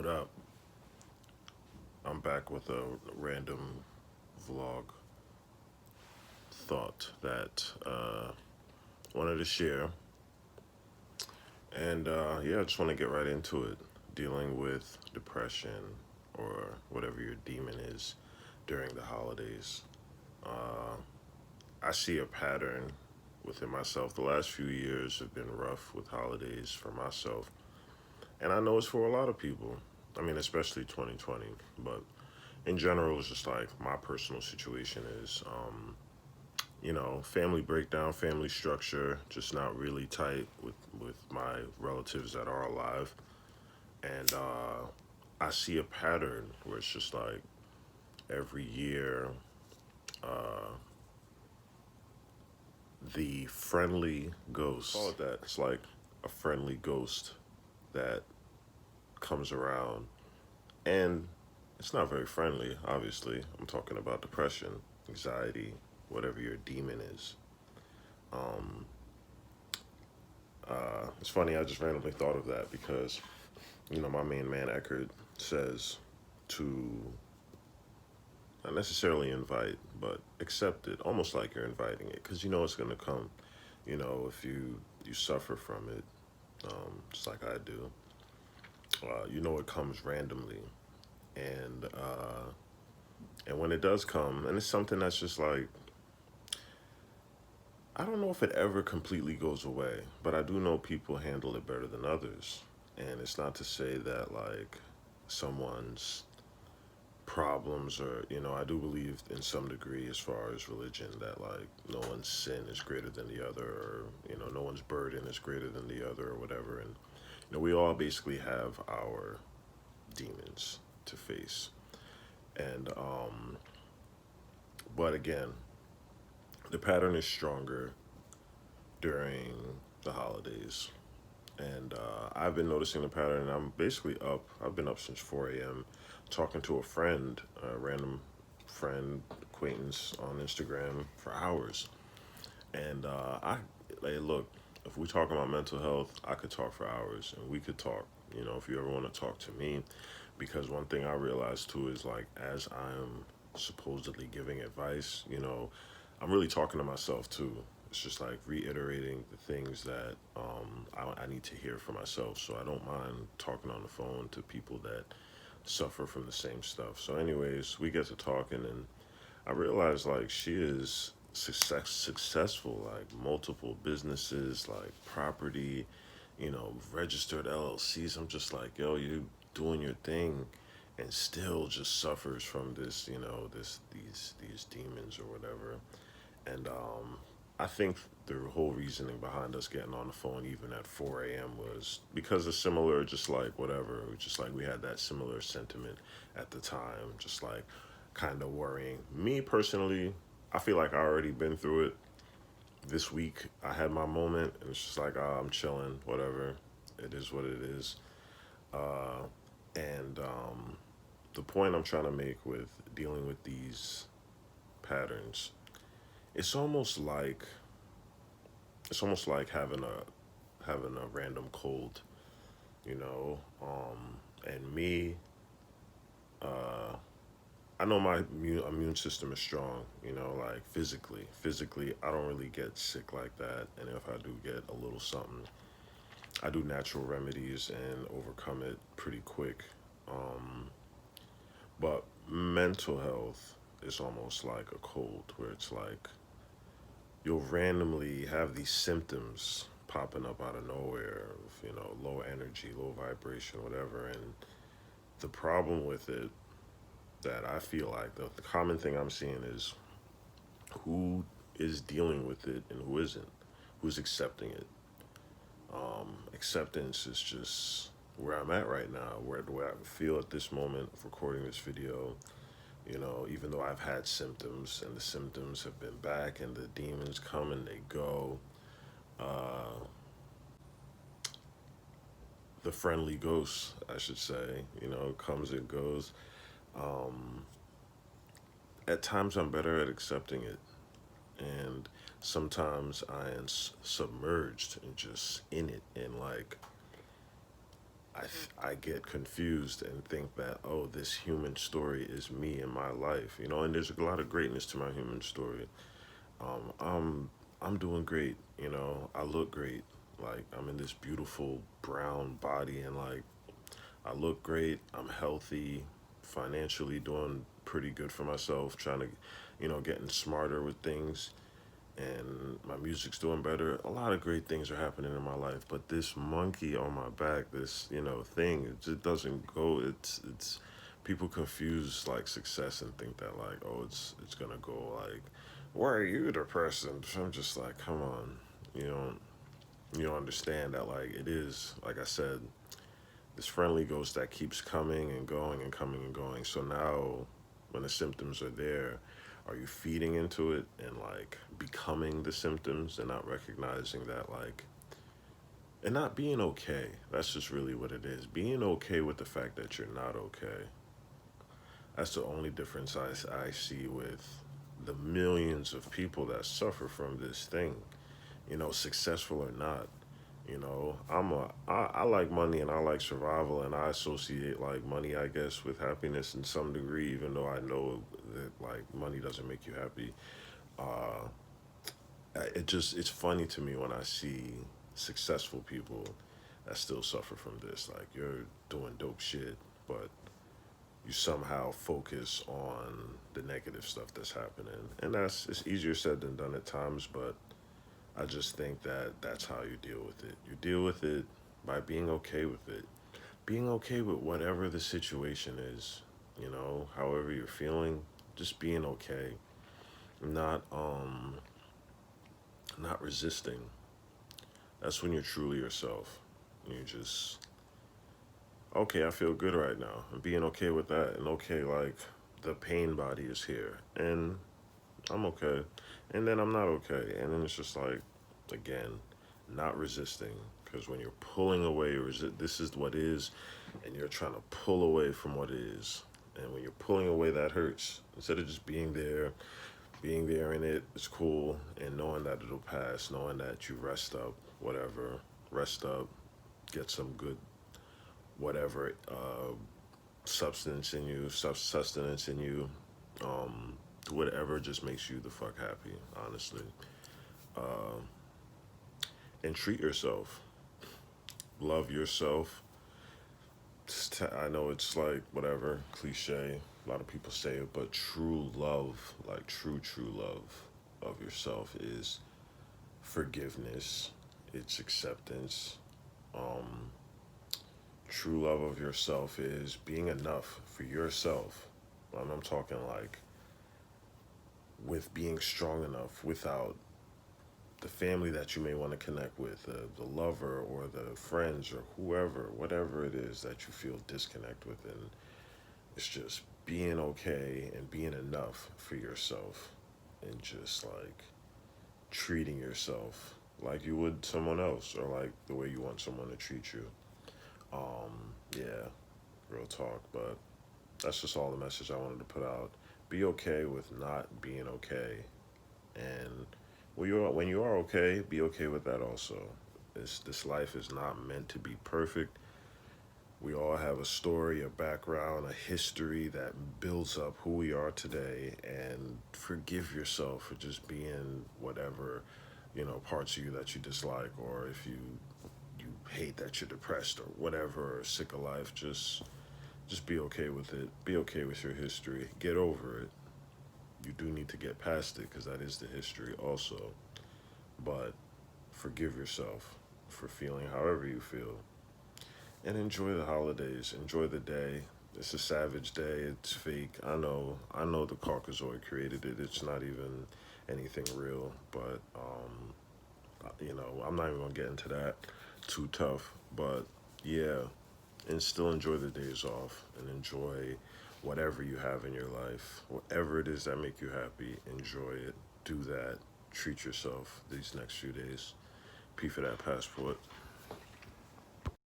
up? I'm back with a random vlog thought that wanted to share. And yeah, I just want to get right into it. Dealing with depression or whatever your demon is during the holidays. Uh, I see a pattern within myself. The last few years have been rough with holidays for myself. And I know it's for a lot of people. I mean, especially 2020. But in general, it's just like my personal situation is, family breakdown, family structure, just not really tight with my relatives that are alive. And I see a pattern where it's just like every year, uh, the friendly ghost, call it that, it's like a friendly ghost that comes around. And it's not very friendly, obviously. I'm talking about depression, anxiety, whatever your demon is. Um, it's funny, I just randomly thought of that because, my main man Eckhart says to not necessarily invite, but accept it, almost like you're inviting it, because you know it's going to come. If you suffer from it, just like I do, it comes randomly, and when it does come, and it's something that's just like I don't know if it ever completely goes away, but I do know people handle it better than others. And it's not to say that like someone's problems or, I do believe in some degree as far as religion that like no one's sin is greater than the other or, no one's burden is greater than the other or whatever. And, we all basically have our demons to face. And, but again, the pattern is stronger during the holidays. And I've been noticing the pattern. And I'm basically up. I've been up since 4 a.m. talking to a friend, a random friend, acquaintance on Instagram for hours. And hey, look, if we talk about mental health, I could talk for hours, and we could talk. If you ever want to talk to me, because one thing I realized too is like as I'm supposedly giving advice, I'm really talking to myself too. It's just like reiterating the things that I need to hear for myself. So I don't mind talking on the phone to people that suffer from the same stuff. So, anyways, we get to talking, and I realized like she is successful, like multiple businesses, like property, registered LLCs. I'm just like, yo, you doing your thing, and still just suffers from this, these demons or whatever. And I think the whole reasoning behind us getting on the phone even at 4 a.m. was because of similar, just like whatever, just like we had that similar sentiment at the time, just like kind of worrying. Me personally, I feel like I already been through it. This week, I had my moment, and it's just like, I'm chilling, whatever. It is what it is. Uh, and the point I'm trying to make with dealing with these patterns, it's almost like having a random cold, you know. And me, uh, I know my immune system is strong, like physically. Physically, I don't really get sick like that, and if I do get a little something, I do natural remedies and overcome it pretty quick. Um, but mental health is almost like a cold, where it's like you'll randomly have these symptoms popping up out of nowhere of, low energy, low vibration, whatever. And the problem with it that I feel like the common thing I'm seeing is who is dealing with it and who isn't, who's accepting it. Acceptance is just where I'm at right now, where do I feel at this moment of recording this video. Even though I've had symptoms and the symptoms have been back and the demons come and they go, uh, the friendly ghost, I should say, comes and goes. Um, at times, I'm better at accepting it, and sometimes I am submerged and just in it, and like I get confused and think that, oh, this human story is me in my life, and there's a lot of greatness to my human story. Um, I'm I'm doing great, I look great. Like I'm in this beautiful brown body and like I look great. I'm healthy, financially doing pretty good for myself, trying to, getting smarter with things and my music's doing better. A lot of great things are happening in my life, but this monkey on my back, this thing, it just doesn't go. It's people confuse like success and think that like, oh, it's gonna go like, why are you depressed? And I'm just like, come on, you don't you don't understand that like it is like I said, this friendly ghost that keeps coming and going and coming and going. So now, when the symptoms are there, are you feeding into it and like becoming the symptoms and not recognizing that like and not being okay? That's just really what it is. Being okay with the fact that you're not okay. That's the only difference I see with the millions of people that suffer from this thing, successful or not. I like money and I like survival and I associate like money, I guess, with happiness in some degree, even though I know that like money doesn't make you happy. Uh, it's funny to me when I see successful people that still suffer from this. Like you're doing dope shit, but you somehow focus on the negative stuff that's happening, and it's easier said than done at times, but I just think that that's how you deal with it. You deal with it by being okay with it. Being okay with whatever the situation is, however you're feeling, just being okay. Not not resisting. That's when you're truly yourself. You just okay, I feel good right now. And being okay with that and okay like the pain body is here and I'm okay. And then I'm not okay. And then it's just like again, not resisting because when you're pulling away this is what is and you're trying to pull away from what is, and when you're pulling away that hurts instead of just being there in it, it's cool, and knowing that it'll pass, knowing that you rest up, whatever, rest up, get some good whatever substance in you, sustenance in you, um, whatever just makes you the fuck happy, honestly. uh, and treat yourself, love yourself. I know it's like whatever cliche. A lot of people say it, but true love, like true love of yourself, is forgiveness. It's acceptance. Um, True love of yourself is being enough for yourself. And I'm talking like with being strong enough without the family that you may want to connect with, the lover or the friends or whoever, whatever it is that you feel disconnect with. And it's just being okay and being enough for yourself and just like treating yourself like you would someone else or like the way you want someone to treat you. Yeah, real talk. But that's just all the message I wanted to put out. Be okay with not being okay. And when you are okay, be okay with that also. This life is not meant to be perfect. We all have a story, a background, a history that builds up who we are today. And forgive yourself for just being whatever, parts of you that you dislike, or if you hate that you're depressed or whatever, or sick of life. Just be okay with it. Be okay with your history. Get over it. You do need to get past it because that is the history also. But forgive yourself for feeling however you feel. And enjoy the holidays. Enjoy the day. It's a savage day. It's fake. I know. I know the Caucasoid created it. It's not even anything real. But I'm not even gonna get into that. Too tough. But yeah, and still enjoy the days off and enjoy whatever you have in your life, whatever it is that make you happy. Enjoy it. Do that. Treat yourself these next few days. P for that passport.